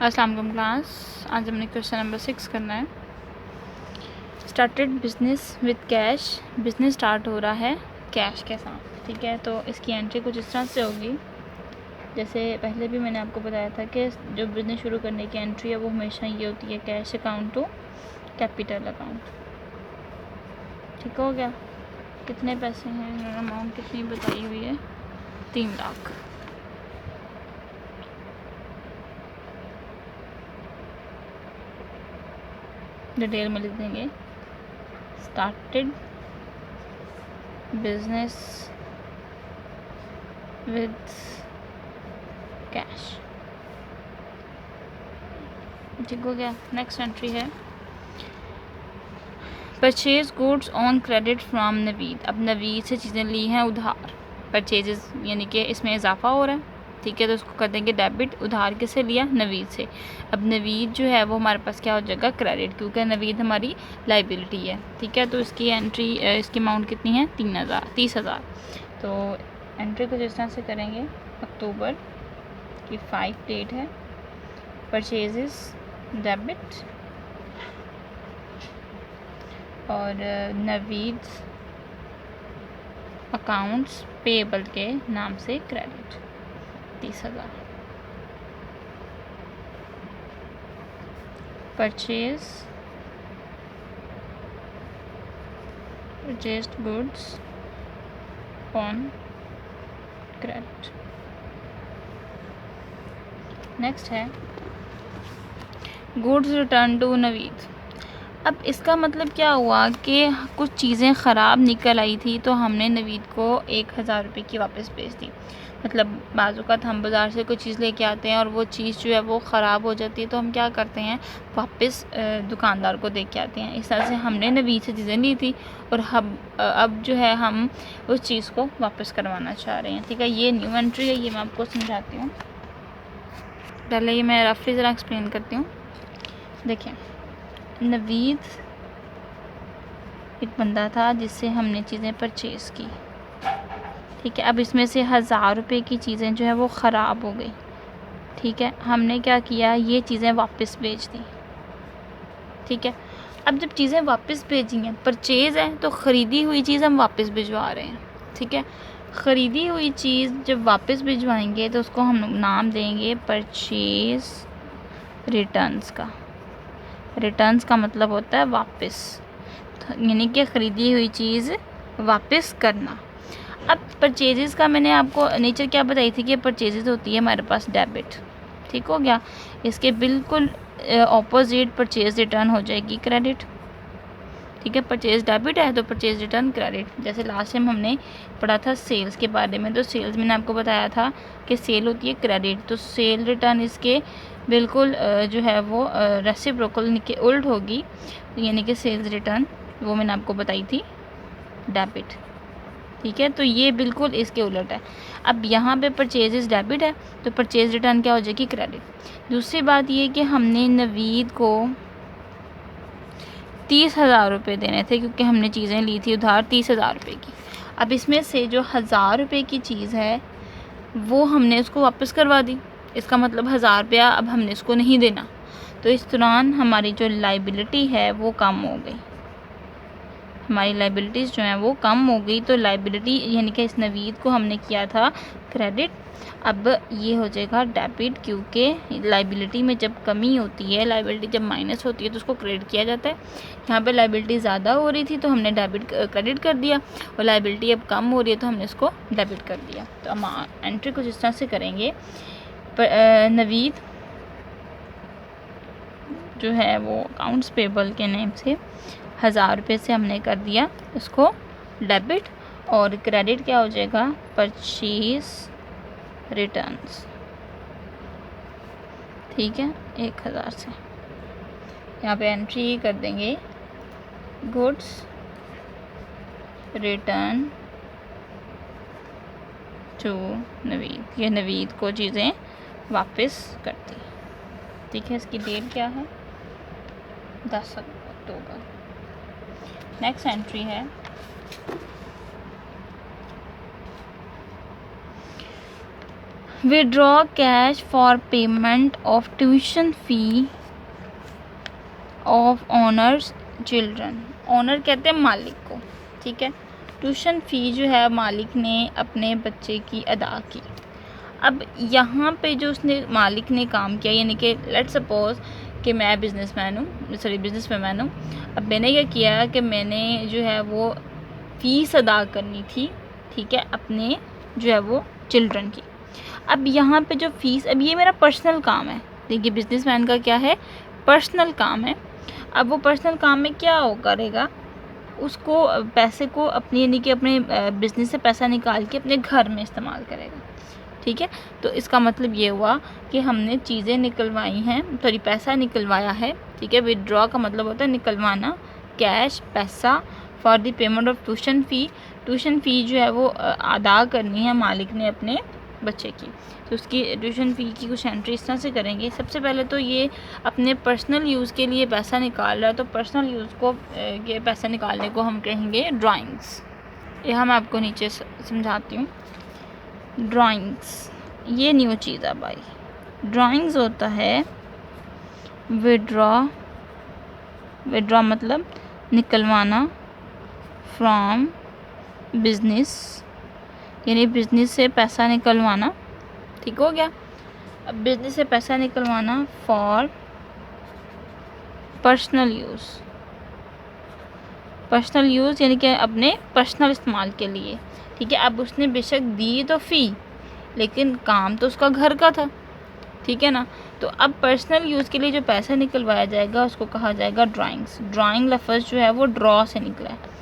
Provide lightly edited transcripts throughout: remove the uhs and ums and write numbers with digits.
अस्सलाम वालेकुम क्लास। आज हमने क्वेश्चन नंबर 6 करना है। Started business with cash. Business start हो रहा है कैश के साथ, ठीक है। तो इसकी एंट्री कुछ इस तरह से होगी, जैसे पहले भी मैंने आपको बताया था कि जो बिज़नेस शुरू करने की एंट्री है वो हमेशा ये होती है cash account to capital account. ठीक हो गया। कितने पैसे हैं, अमाउंट कितनी बताई हुई है, 3 लाख। डिटेल में लिख देंगे स्टार्टेड बिजनेस विद कैश। ठीक हो गया। नेक्स्ट एंट्री है purchase goods on credit from Naveed. अब नवीद से चीज़ें ली हैं उधार, परचेजेस यानी कि इसमें इजाफा हो रहा है, ठीक है। तो उसको कर देंगे डेबिट। उधार किससे लिया, नवीद से। अब नवीद जो है वो हमारे पास क्या हो जाएगा, क्रेडिट, क्योंकि नवीद हमारी लाइबिलिटी है, ठीक है। तो इसकी एंट्री, इसकी अमाउंट कितनी है, 30,000। तो एंट्री को जिस तरह से करेंगे, अक्टूबर की 5 डेट है, परचेजेस डेबिट और नवीद अकाउंट्स पेबल के नाम से credit 30,000। Purchased goods on credit. Next है गुड्स रिटर्न टू नवीद। अब इसका मतलब क्या हुआ कि कुछ चीज़ें ख़राब निकल आई थी तो हमने नवीद को 1,000 रुपये की वापस भेज दी। मतलब बाज़ औक़ात हम बाज़ार से कोई चीज़ लेके आते हैं और वो चीज़ जो है वो ख़राब हो जाती है, तो हम क्या करते हैं, वापस दुकानदार को दे के आते हैं। इस तरह से हमने नवीद से चीज़ें ली थी और अब जो है हम उस चीज़ को वापस करवाना चाह रहे हैं, ठीक है। ये न्यू एंट्री है, ये मैं आपको समझाती हूँ। पहले ये मैं रफली ज़रा एक्सप्लेन करती हूँ। देखें, नवीद एक बंदा था जिससे हमने चीज़ें परचेज़ की, ठीक है। अब इसमें से 1,000 रुपये की चीज़ें जो है वो ख़राब हो गई, ठीक है। हमने क्या किया, ये चीज़ें वापस भेज दी, ठीक है। अब जब चीज़ें वापस भेजी हैं, परचेज़ है तो ख़रीदी हुई चीज़ हम वापस भिजवा रहे हैं, ठीक है। ख़रीदी हुई चीज़ जब वापस भिजवाएंगे तो उसको हम नाम देंगे परचेज़ रिटर्न्स का। रिटर्न्स का मतलब होता है वापस, यानी कि ख़रीदी हुई चीज़ वापस करना। अब परचेजेस का मैंने आपको नेचर क्या बताई थी कि परचेजेस होती है हमारे पास डेबिट, ठीक हो गया। इसके बिल्कुल ऑपोजिट परचेज रिटर्न हो जाएगी क्रेडिट, ठीक है। परचेज डेबिट है तो परचेज रिटर्न क्रेडिट। जैसे लास्ट टाइम हमने पढ़ा था सेल्स के बारे में, तो सेल्स मैंने आपको बताया था कि सेल होती है क्रेडिट, तो सेल रिटर्न इसके बिल्कुल जो है वो रेसिप्रोकल के उल्ट होगी, यानी कि सेल्स रिटर्न वो मैंने आपको बताई थी डेबिट, ठीक है। तो ये बिल्कुल इसके उलट है। अब यहाँ पे परचेजेस डेबिट है तो परचेज रिटर्न क्या हो जाएगी, क्रेडिट। दूसरी बात ये कि हमने नवीद को 30,000 रुपये देने थे क्योंकि हमने चीज़ें ली थी उधार 30,000 रुपये की। अब इसमें से जो 1,000 रुपये की चीज़ है वो हमने उसको वापस करवा दी। इसका मतलब 1,000 रुपया अब हमने इसको नहीं देना, तो इस दौरान हमारी जो लाइबिलिटी है वो कम हो गई, हमारी लाइबिलिटीज़ जो हैं वो कम हो गई। तो लाइबिलिटी यानी कि इस नवीद को हमने किया था क्रेडिट, अब ये हो जाएगा डेबिट, क्योंकि लाइबिलिटी में जब कमी होती है, लाइबिलिटी जब माइनस होती है तो उसको क्रेडिट किया जाता है। यहाँ पे लाइबिलिटी ज़्यादा हो रही थी तो हमने डेबिट क्रेडिट कर दिया, और लाइबिलिटी अब कम हो रही है तो हमने इसको डेबिट कर दिया। तो हम एंट्री कुछ इस तरह से करेंगे, नवीद जो है वो अकाउंट्स पेबल के नेम से 1,000 रुपये से हमने कर दिया उसको डेबिट, और क्रेडिट क्या हो जाएगा, परचेज रिटर्न्स, ठीक है, 1,000 से। यहाँ पे एंट्री कर देंगे गुड्स रिटर्न टू नवीद। ये नवीद को चीज़ें वापस करती, ठीक है। इसकी डेट क्या है, 10 अक्टूबर। नेक्स्ट एंट्री है withdraw cash for payment of tuition fee of owner's children. Owner कहते हैं मालिक को, ठीक है। ट्यूशन फ़ी जो है मालिक ने अपने बच्चे की अदा की। अब यहाँ पे जो उसने मालिक ने काम किया, यानी कि लेट्स सपोज़ कि मैं बिज़नेस वूमेन हूँ। अब मैंने क्या किया कि मैंने जो है वो फ़ीस अदा करनी थी, ठीक है, अपने जो है वो चिल्ड्रन की। अब यहाँ पे जो फ़ीस, अब ये मेरा पर्सनल काम है। देखिए बिज़नेसमैन का क्या है, पर्सनल काम है। अब वो पर्सनल काम में क्या वो करेगा, उसको पैसे को अपनी यानी कि अपने बिज़नेस से पैसा निकाल के अपने घर में इस्तेमाल करेगा, ठीक है। तो इसका मतलब ये हुआ कि हमने चीज़ें निकलवाई हैं, पैसा निकलवाया है, ठीक है। विदड्रॉ का मतलब होता है निकलवाना, कैश पैसा for the payment of tuition फ़ी जो है वो अदा करनी है मालिक ने अपने बच्चे की। तो उसकी ट्यूशन फ़ी की कुछ एंट्री इस तरह से करेंगे। सबसे पहले तो ये अपने पर्सनल यूज़ के लिए पैसा निकाल रहा है, तो पर्सनल यूज़ को ये पैसा निकालने को हम कहेंगे ड्राइंग्स। यह मैं आपको नीचे समझाती हूँ। ड्राइंग्स ये न्यू चीज़ है भाई। ड्राइंग्स होता है विड्रॉ मतलब निकलवाना, फ्रॉम बिजनेस यानी बिजनेस से पैसा निकलवाना, ठीक हो गया। अब बिजनेस से पैसा निकलवाना फॉर पर्सनल यूज़ यानी कि अपने पर्सनल इस्तेमाल के लिए, ठीक है। अब उसने बेशक दी तो फ़ी, लेकिन काम तो उसका घर का था, ठीक है ना। तो अब पर्सनल यूज़ के लिए जो पैसा निकलवाया जाएगा उसको कहा जाएगा ड्राइंग्स। ड्राइंग लफ्ज़ जो है वो ड्रॉ से निकला है।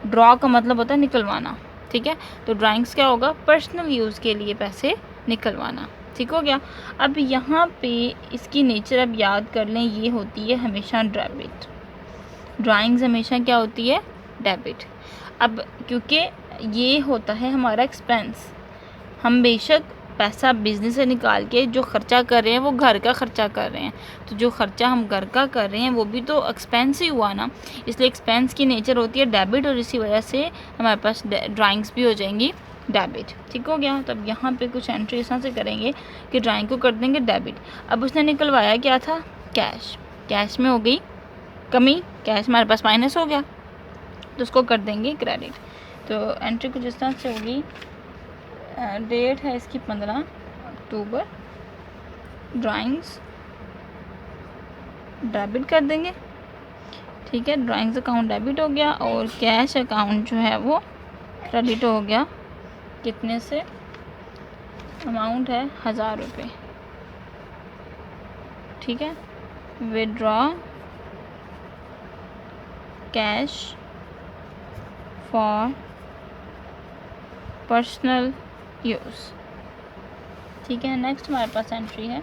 ड्रॉ का मतलब होता है निकलवाना, ठीक है। तो ड्राइंग्स क्या होगा, पर्सनल यूज़ के लिए पैसे निकलवाना, ठीक हो गया। अब यहाँ पे इसकी नेचर अब याद कर लें, ये होती है हमेशा डेबिट। ड्राइंग्स हमेशा क्या होती है, डेबिट। अब क्योंकि ये होता है हमारा एक्सपेंस, हम बेशक पैसा बिजनेस से निकाल के जो ख़र्चा कर रहे हैं वो घर का ख़र्चा कर रहे हैं, तो जो ख़र्चा हम घर का कर रहे हैं वो भी तो एक्सपेंस ही हुआ ना, इसलिए एक्सपेंस की नेचर होती है डेबिट, और इसी वजह से हमारे पास ड्राइंग्स भी हो जाएंगी डेबिट, ठीक हो गया। तो अब यहाँ पे कुछ एंट्री इस तरह से करेंगे कि ड्राइंग को कर देंगे डेबिट। अब उसने निकलवाया क्या था, कैश में हो गई कमी, कैश हमारे पास माइनस हो गया, तो उसको कर देंगे क्रेडिट। तो एंट्री कुछ इस तरह से होगी, डेट है इसकी 15 अक्टूबर, ड्राइंग्स डेबिट कर देंगे, ठीक है। ड्राइंग्स अकाउंट डेबिट हो गया और कैश अकाउंट जो है वो क्रेडिट हो गया। कितने से, अमाउंट है 1000 रुपये, ठीक है। Withdraw cash for personal use, ठीक है। नेक्स्ट हमारे पास एंट्री है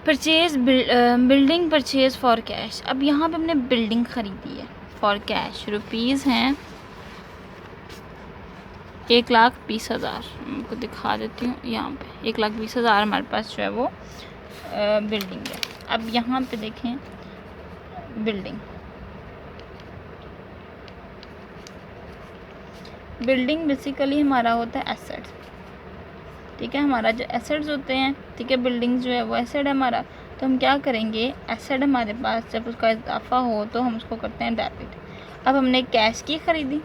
बिल्डिंग परचेज फॉर कैश। अब यहाँ पे हमने बिल्डिंग ख़रीदी है फॉर कैश, रुपीज़ हैं 1,20,000, आपको दिखा देती हूँ। यहाँ पे 1,20,000 हमारे पास जो है वो बिल्डिंग है। अब यहाँ पे देखें बिल्डिंग बेसिकली हमारा होता है एसेट, ठीक है। हमारा जो एसेट्स होते हैं, ठीक है, बिल्डिंग जो है वो एसेट है हमारा। तो हम क्या करेंगे, एसेट हमारे पास जब उसका इजाफा हो तो हम उसको करते हैं डेबिट। अब हमने कैश की ख़रीदी,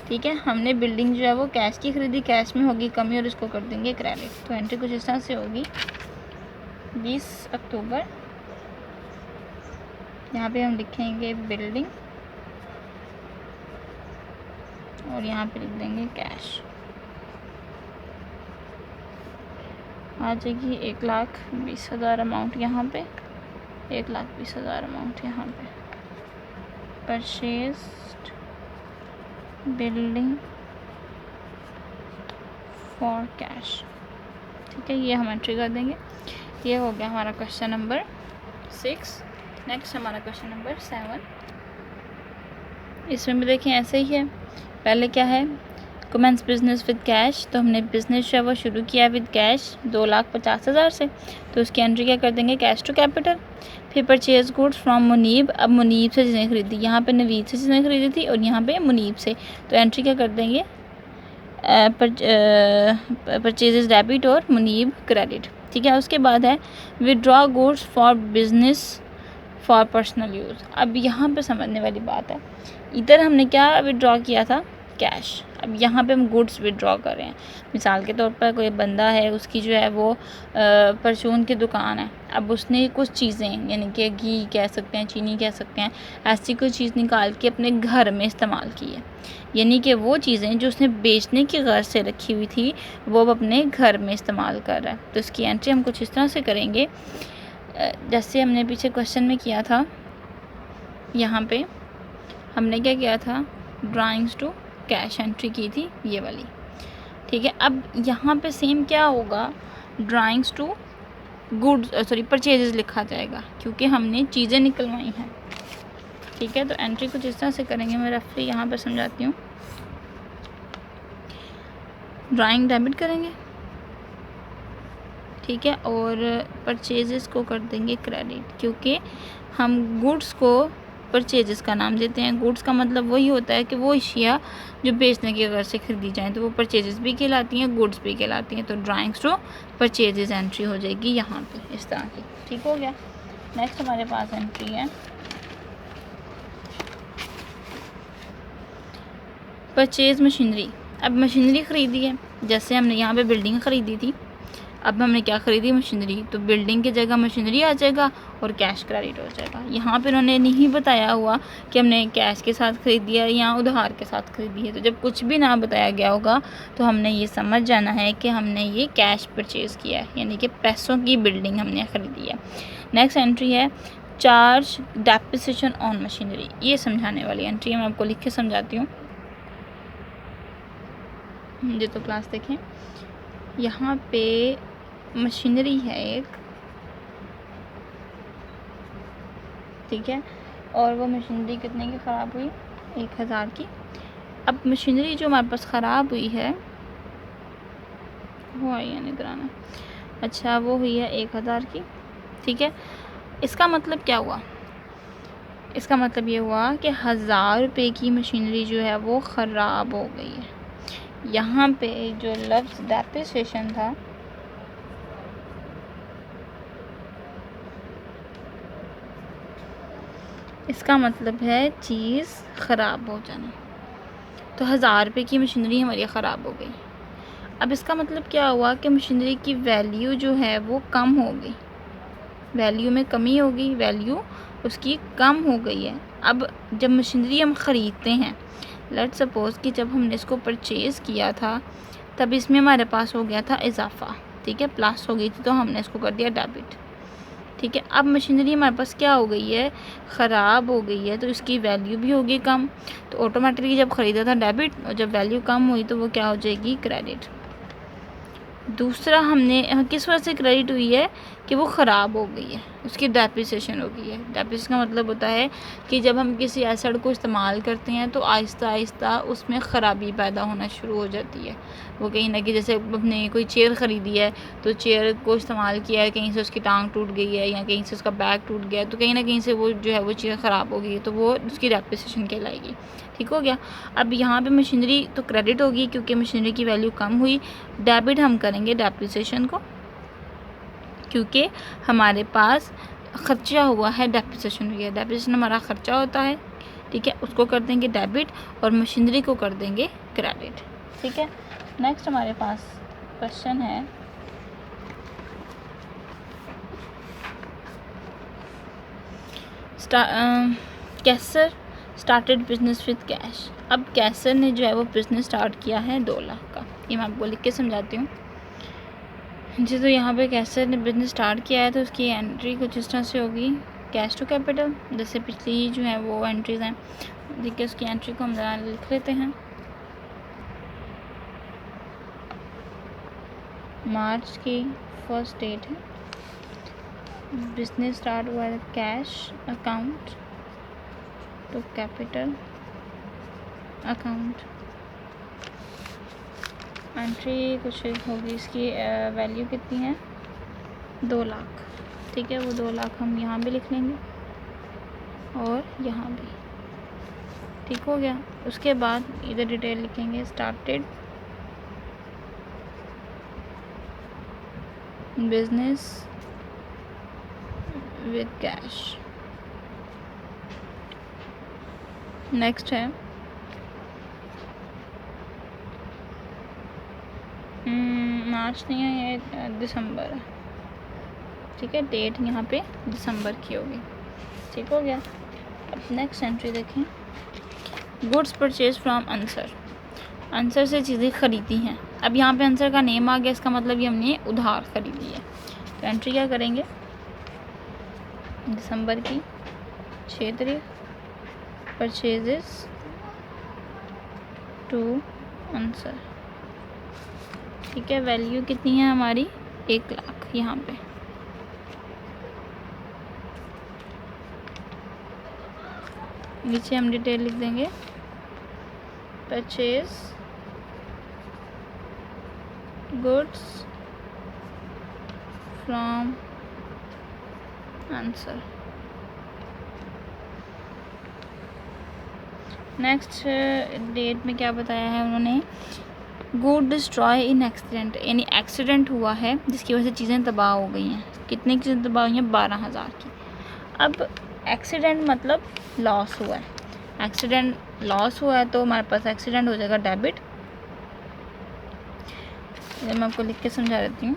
ठीक है, हमने बिल्डिंग जो है वो कैश की ख़रीदी, कैश में होगी कमी और इसको कर देंगे क्रेडिट। तो एंट्री कुछ इस तरह से होगी, 20 अक्टूबर, यहाँ पे हम लिखेंगे बिल्डिंग और यहाँ पे लिख देंगे कैश। आ जाएगी 1,20,000 अमाउंट यहाँ पे, 1,20,000 अमाउंट यहाँ पे। परचेज्ड बिल्डिंग फॉर कैश, ठीक है, ये हम एंट्री कर देंगे। ये हो गया हमारा क्वेश्चन नंबर 6। नेक्स्ट हमारा क्वेश्चन नंबर 7। इसमें भी देखें ऐसे ही है। पहले क्या है, कमेंस बिजनेस विद कैश, तो हमने बिजनेस जो है वो शुरू किया विद कैश 2,50,000 से, तो उसकी एंट्री क्या कर देंगे, कैश टू कैपिटल। फिर परचेज गुड्स फ्रॉम मुनीब, अब मुनीब से चीज़ें खरीदी, यहाँ पे नवीद से चीज़ें खरीदी थी और यहाँ पे मुनीब से, तो एंट्री क्या कर देंगे, परचेजेस डेबिट और मुनीब क्रेडिट। ठीक है, उसके बाद है withdraw goods for business for personal use. अब यहाँ पे समझने वाली बात है, इधर हमने क्या विड्रॉ किया था, कैश, अब यहाँ पे हम गुड्स विड्रॉ कर रहे हैं। मिसाल के तौर पर कोई बंदा है, उसकी जो है वो परचून की दुकान है, अब उसने कुछ चीज़ें यानी कि घी कह सकते हैं, चीनी कह सकते हैं, ऐसी कोई चीज़ निकाल के अपने घर में इस्तेमाल की है, यानी कि वो चीज़ें जो उसने बेचने की गर्ज से रखी हुई थी वो अब अपने घर में इस्तेमाल कर रहा है, तो इसकी एंट्री हम कुछ इस तरह से करेंगे जैसे हमने पीछे क्वेश्चन में किया था। यहाँ पे हमने क्या किया था, ड्राइंग्स टू कैश एंट्री की थी ये वाली। ठीक है, अब यहाँ पे सेम क्या होगा, drawings to goods sorry purchases लिखा जाएगा क्योंकि हमने चीज़ें निकलवाई हैं। ठीक है, तो एंट्री कुछ इस तरह से करेंगे, मैं रफली यहाँ पर समझाती हूँ। ड्राइंग डेबिट करेंगे, ठीक है, और परचेजेस को कर देंगे क्रेडिट क्योंकि हम गुड्स को परचेजेस का नाम देते हैं। गुड्स का मतलब वही होता है कि वो अशिया जो बेचने की अगर से ख़रीदी जाएँ तो वो परचेजेस भी कहलाती हैं, गुड्स भी कहलाती हैं। तो ड्राइंग्स टू परचेजेस एंट्री हो जाएगी यहाँ पे इस तरह की। ठीक हो गया। नेक्स्ट हमारे पास एंट्री है परचेज मशीनरी। अब मशीनरी ख़रीदी है, जैसे हमने यहाँ पे बिल्डिंग ख़रीदी थी, अब हमने क्या ख़रीदी, मशीनरी, तो बिल्डिंग की जगह मशीनरी आ जाएगा और कैश क्रेडिट हो जाएगा। यहाँ पे उन्होंने नहीं बताया हुआ कि हमने कैश के साथ ख़रीदी है या उधार के साथ ख़रीदी है, तो जब कुछ भी ना बताया गया होगा तो हमने ये समझ जाना है कि हमने ये कैश परचेज़ किया है, यानी कि पैसों की बिल्डिंग हमने ख़रीदी है। नेक्स्ट एंट्री है चार्ज डेप्रिसिएशन ऑन मशीनरी। ये समझाने वाली एंट्री मैं आपको लिख के समझाती हूँ, ये तो क्लास देखें। यहाँ पे मशीनरी है एक, ठीक है, और वो मशीनरी कितने की ख़राब हुई, 1,000 की। अब मशीनरी जो हमारे पास ख़राब हुई है वो आई है निगराना, अच्छा वो हुई है 1,000 की। ठीक है, इसका मतलब क्या हुआ, इसका मतलब ये हुआ कि 1,000 रुपये की मशीनरी जो है वो ख़राब हो गई है। यहाँ पे जो लफ्ज़ डेप्रिसिएशन था इसका मतलब है चीज़ ख़राब हो जाना। तो 1,000 रुपये की मशीनरी हमारी ख़राब हो गई। अब इसका मतलब क्या हुआ कि मशीनरी की वैल्यू जो है वो कम हो गई, वैल्यू में कमी हो गई, वैल्यू उसकी कम हो गई है। अब जब मशीनरी हम ख़रीदते हैं, लेट्स सपोज़ कि जब हमने इसको परचेज़ किया था तब इसमें हमारे पास हो गया था इजाफ़ा, ठीक है, प्लस हो गई थी, तो हमने इसको कर दिया डेबिट। ठीक है, अब मशीनरी हमारे पास क्या हो गई है, ख़राब हो गई है, तो इसकी वैल्यू भी होगी कम, तो ऑटोमेटिकली जब ख़रीदा था डेबिट और जब वैल्यू कम हुई तो वो क्या हो जाएगी, क्रेडिट। दूसरा हमने किस वजह से क्रेडिट हुई है कि वो ख़राब हो गई है, उसकी डेप्रिसिएशन हो गई है। डेप्रिसिएशन का मतलब होता है कि जब हम किसी एसेट को इस्तेमाल करते हैं तो आहिस्ता आहिस्ता उसमें ख़राबी पैदा होना शुरू हो जाती है। वो कहीं ना कहीं, जैसे अपने कोई चेयर ख़रीदी है तो चेयर को इस्तेमाल किया है, कहीं से उसकी टांग टूट गई है या कहीं से उसका बैक टूट गया है, तो कहीं ना कहीं से वो जो है वो चेयर ख़राब हो गई है, तो वो उसकी डेप्रिसिएशन कहलाएगी। ठीक हो गया। अब यहाँ पे मशीनरी तो क्रेडिट होगी क्योंकि मशीनरी की वैल्यू कम हुई, डेबिट हम करेंगे डेप्रिसिएशन को क्योंकि हमारे पास ख़र्चा हुआ है, डेप्रिसिएशन हुई है, डेप्रिसिएशन हमारा ख़र्चा होता है। ठीक है, उसको कर देंगे डेबिट और मशीनरी को कर देंगे क्रेडिट। ठीक है, नेक्स्ट हमारे पास क्वेश्चन है कैसर स्टार्टेड बिजनेस विद कैश। अब कैसर ने जो है वो बिज़नेस स्टार्ट किया है 2 लाख का, ये मैं आपको लिख के समझाती हूँ जी। तो यहाँ पे कैसर ने बिज़नेस स्टार्ट किया है तो उसकी एंट्री कुछ इस तरह से होगी, कैश टू कैपिटल, जैसे पिछली जो है वो एंट्रीज़ हैं। देखिए उसकी एंट्री को हम ज़रा लिख लेते हैं। मार्च की फर्स्ट डेट है, बिजनेस स्टार्ट हुआ है cash account to capital account. Entry कुछ होगी, इसकी वैल्यू कितनी है 2 लाख। ठीक है, वो 2 लाख हम यहाँ भी लिख लेंगे और यहाँ भी। ठीक हो गया। उसके बाद इधर डिटेल लिखेंगे started business with cash. Next है मार्च नहीं है, ये दिसंबर है। ठीक है, डेट यहाँ पे दिसंबर की होगी। ठीक हो गया। अब नेक्स्ट एंट्री देखें, goods purchase from answer. Answer से चीज़ें ख़रीदी हैं। अब यहाँ पे आंसर का नेम आ गया, इसका मतलब ये हमने उधार ख़रीदी है। तो एंट्री क्या करेंगे, दिसंबर की 6 तारीख, परचेजेस टू आंसर। ठीक है, वैल्यू कितनी है हमारी 1 लाख। यहाँ पे नीचे हम डिटेल लिख देंगे purchase goods from Ansar. Next date में क्या बताया है उन्होंने, गुड डिस्ट्रॉय इन एक्सीडेंट, यानी एक्सीडेंट हुआ है जिसकी वजह से चीज़ें तबाह हो गई हैं। कितनी की चीज़ें तबाह हुई हैं, 12,000 की। अब एक्सीडेंट मतलब लॉस हुआ है, एक्सीडेंट लॉस हुआ है तो हमारे पास एक्सीडेंट हो जाएगा डेबिट। मैं आपको लिख के समझा देती हूँ।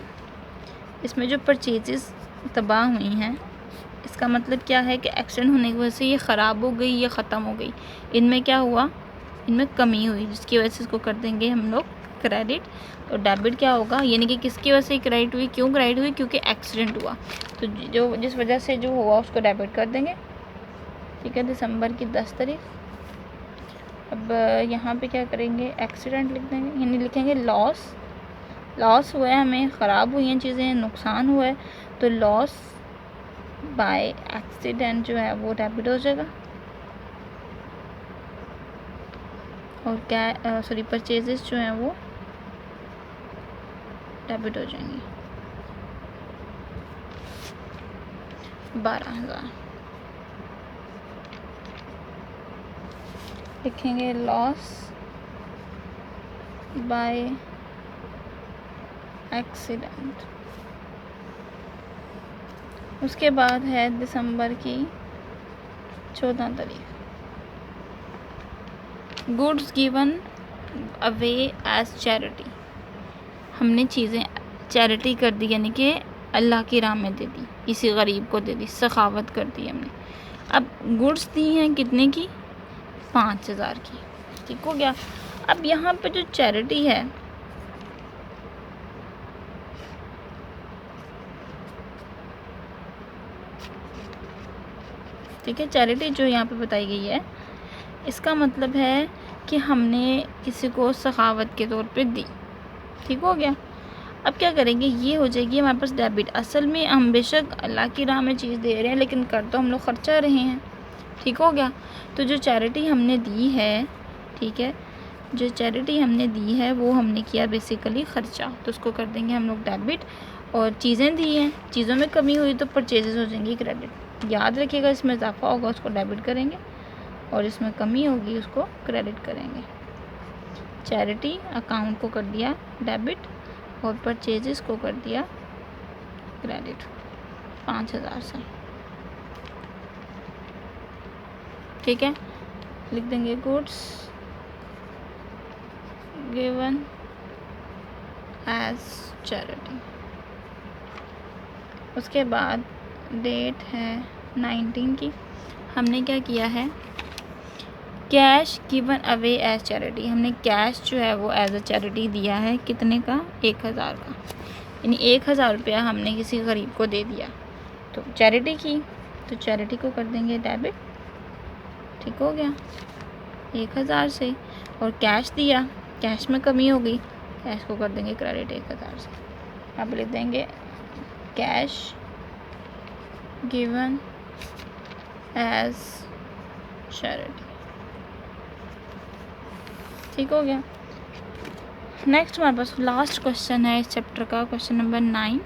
इसमें जो परचेजेस तबाह हुई हैं, इसका मतलब क्या है कि एक्सीडेंट होने की वजह से ये ख़राब हो गई, ये ख़त्म हो गई, इनमें क्या हुआ, इनमें कमी हुई, जिसकी वजह से इसको कर देंगे हम लोग क्रेडिट। तो डेबिट क्या होगा, यानी कि किसकी वजह से क्रेडिट हुई, क्यों क्रेडिट हुई, क्योंकि एक्सीडेंट हुआ, तो जो जिस वजह से जो हुआ उसको डेबिट कर देंगे। ठीक है, दिसंबर की 10 तारीख। अब यहाँ पे क्या करेंगे, एक्सीडेंट लिख देंगे, यानी लिखेंगे लॉस। लॉस हुआ है, हमें ख़राब हुई हैं चीज़ें, नुकसान हुआ है, तो लॉस बाय एक्सीडेंट जो है वो डेबिट हो जाएगा। और क्या सॉरी परचेजेस जो हैं वो डेबिट हो जाएंगी 12,000। लिखेंगे लॉस बाय एक्सीडेंट। उसके बाद है दिसंबर की 14 तारीख, goods given away as charity. हमने चीज़ें चैरिटी कर दी, यानी कि अल्लाह की राह में दे दी, किसी गरीब को दे दी, सखावत कर दी हमने। अब गुड्स दी हैं कितने की, 5,000 की। ठीक हो गया। अब यहाँ पे जो चैरिटी है, ठीक है, चैरिटी जो यहाँ पे बताई गई है, इसका मतलब है कि हमने किसी को सखावत के तौर पे दी। ठीक हो गया। अब क्या करेंगे, ये हो जाएगी हमारे पास डेबिट। असल में हम बेशक अल्लाह की राह में चीज़ दे रहे हैं, लेकिन कर तो हम लोग खर्चा रहे हैं। ठीक हो गया। तो जो चैरिटी हमने दी है, ठीक है, जो चैरिटी हमने दी है वो हमने किया बेसिकली ख़र्चा, तो उसको कर देंगे हम लोग डेबिट। और चीज़ें दी हैं, चीज़ों में कमी हुई तो परचेजेस हो जाएंगी क्रेडिट। याद रखिएगा, इसमें इजाफा होगा उसको डेबिट करेंगे और इसमें कमी होगी उसको क्रेडिट करेंगे। चैरिटी अकाउंट को कर दिया डेबिट और परचेजेस को कर दिया क्रेडिट 5,000 से। ठीक है, लिख देंगे गुड्स गिवन एज चैरिटी। उसके बाद डेट है 19 की। हमने क्या किया है, cash given away as charity. हमने कैश जो है वो एज अ चैरिटी दिया है, कितने का, 1,000 का, यानी 1,000 रुपया हमने किसी गरीब को दे दिया, तो चैरिटी की, तो चैरिटी को कर देंगे डेबिट। ठीक हो गया, 1,000 से। और कैश दिया, कैश में कमी हो गई, कैश को कर देंगे क्रेडिट 1,000 से। अब लिख देंगे कैश गिवन एज चैरिटी। ठीक हो गया। नेक्स्ट हमारे पास लास्ट क्वेश्चन है इस चैप्टर का, क्वेश्चन नंबर 9।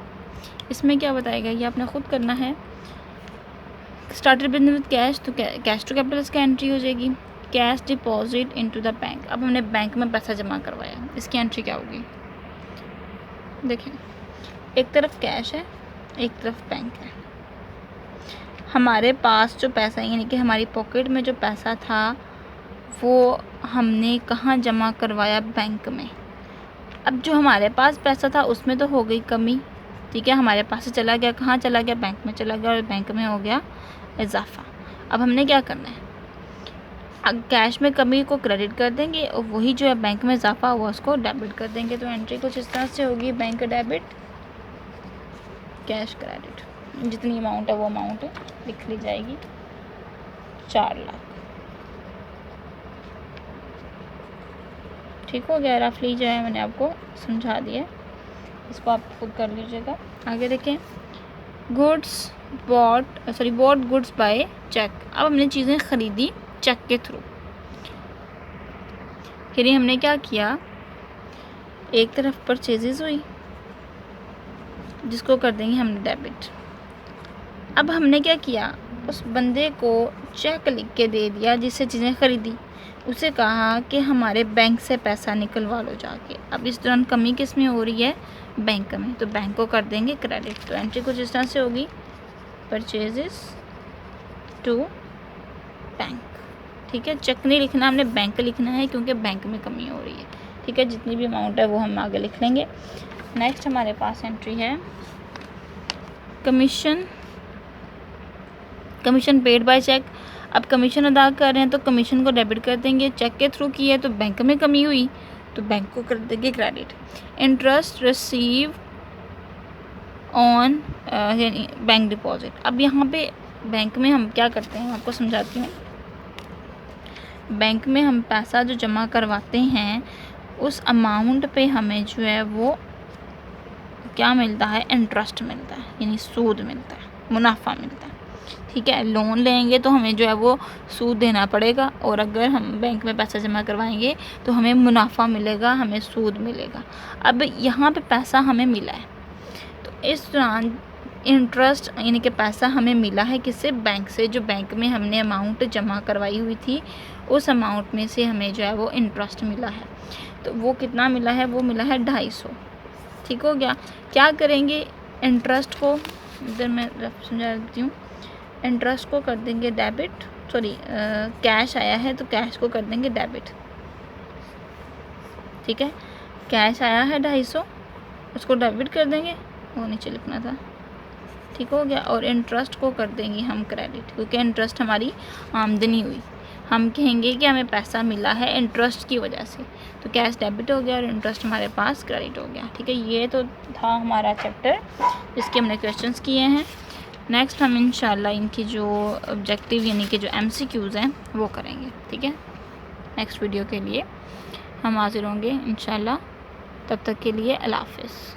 इसमें क्या बताएगा ये आपने खुद करना है। स्टार्टेड बिजनेस विद कैश, तो कैश टू कैपिटल इसका एंट्री हो जाएगी। Cash deposit into the bank, अब हमने बैंक में पैसा जमा करवाया, इसकी एंट्री क्या होगी? देखिए, एक तरफ कैश है, एक तरफ बैंक है। हमारे पास जो पैसा यानी कि हमारी पॉकेट में जो पैसा था वो हमने कहाँ जमा करवाया? बैंक में। अब जो हमारे पास पैसा था उसमें तो हो गई कमी, ठीक है, हमारे पास से चला गया, कहाँ चला गया? बैंक में चला गया, और बैंक में हो गया इजाफा। अब हमने क्या करना है? कैश में कमी को क्रेडिट कर देंगे और वही जो है बैंक में इजाफा हुआ उसको डेबिट कर देंगे। तो एंट्री कुछ इस तरह से होगी, बैंक डेबिट, कैश क्रेडिट। जितनी अमाउंट है वो अमाउंट लिख ली जाएगी, 4 लाख। ठीक हो गया, रफली जो है मैंने आपको समझा दिया, इसको आप खुद कर लीजिएगा। आगे देखें, बॉट गुड्स बाय चेक। अब हमने चीज़ें ख़रीदी चेक के थ्रू। फिर हमने क्या किया, एक तरफ परचेजेस हुई जिसको कर देंगे हमने डेबिट। अब हमने क्या किया, उस बंदे को चेक लिख के दे दिया जिससे चीज़ें ख़रीदी, उसे कहा कि हमारे बैंक से पैसा निकलवा लो जाके। अब इस दौरान कमी किस में हो रही है? बैंक में, तो बैंक को कर देंगे क्रेडिट। तो एंट्री कुछ इस तरह से होगी, परचेजेस टू बैंक। ठीक है, चेक नहीं लिखना, हमने बैंक लिखना है क्योंकि बैंक में कमी हो रही है। ठीक है, जितनी भी अमाउंट है वो हम आगे लिख लेंगे। नेक्स्ट हमारे पास एंट्री है कमीशन पेड बाय चेक। अब कमीशन अदा कर रहे हैं तो कमीशन को डेबिट कर देंगे, चेक के थ्रू की है तो बैंक में कमी हुई तो बैंक को कर देंगे credit. Interest receive on bank deposit. अब यहाँ पे बैंक में हम क्या करते हैं, आपको समझाती हूँ। बैंक में हम पैसा जो जमा करवाते हैं उस अमाउंट पे हमें जो है वो क्या मिलता है? इंटरेस्ट मिलता है, यानी सूद मिलता है, मुनाफा मिलता है। ठीक है, लोन लेंगे तो हमें जो है वो सूद देना पड़ेगा, और अगर हम बैंक में पैसा जमा करवाएंगे तो हमें मुनाफा मिलेगा, हमें सूद मिलेगा। अब यहाँ पे पैसा हमें मिला है तो इस दौरान इंटरेस्ट यानी कि पैसा हमें मिला है किससे? बैंक से। जो बैंक में हमने अमाउंट जमा करवाई हुई थी उस अमाउंट में से हमें जो है वो इंटरेस्ट मिला है। तो वो कितना मिला है? वो मिला है 250। ठीक हो गया। क्या करेंगे, इंटरेस्ट को इधर मैं समझा देती हूँ, इंटरेस्ट को कर देंगे डेबिट, कैश आया है तो कैश को कर देंगे डेबिट। ठीक है, कैश आया है 250, उसको डेबिट कर देंगे, वो नीचे लिखना था। ठीक हो गया, और इंटरेस्ट को कर देंगे हम क्रेडिट, क्योंकि इंटरेस्ट हमारी आमदनी हुई। हम कहेंगे कि हमें पैसा मिला है इंटरेस्ट की वजह से, तो कैश डेबिट हो गया और इंटरेस्ट हमारे पास क्रेडिट हो गया। ठीक है, ये तो था हमारा चैप्टर जिसके हमने क्वेश्चंस किए हैं। नेक्स्ट हम इंशाल्लाह इनकी जो ऑब्जेक्टिव यानी कि जो MCQs हैं वो करेंगे। ठीक है, नेक्स्ट वीडियो के लिए हम हाजिर होंगे इंशाल्लाह। तब तक के लिए अल्लाह हाफ़िज़।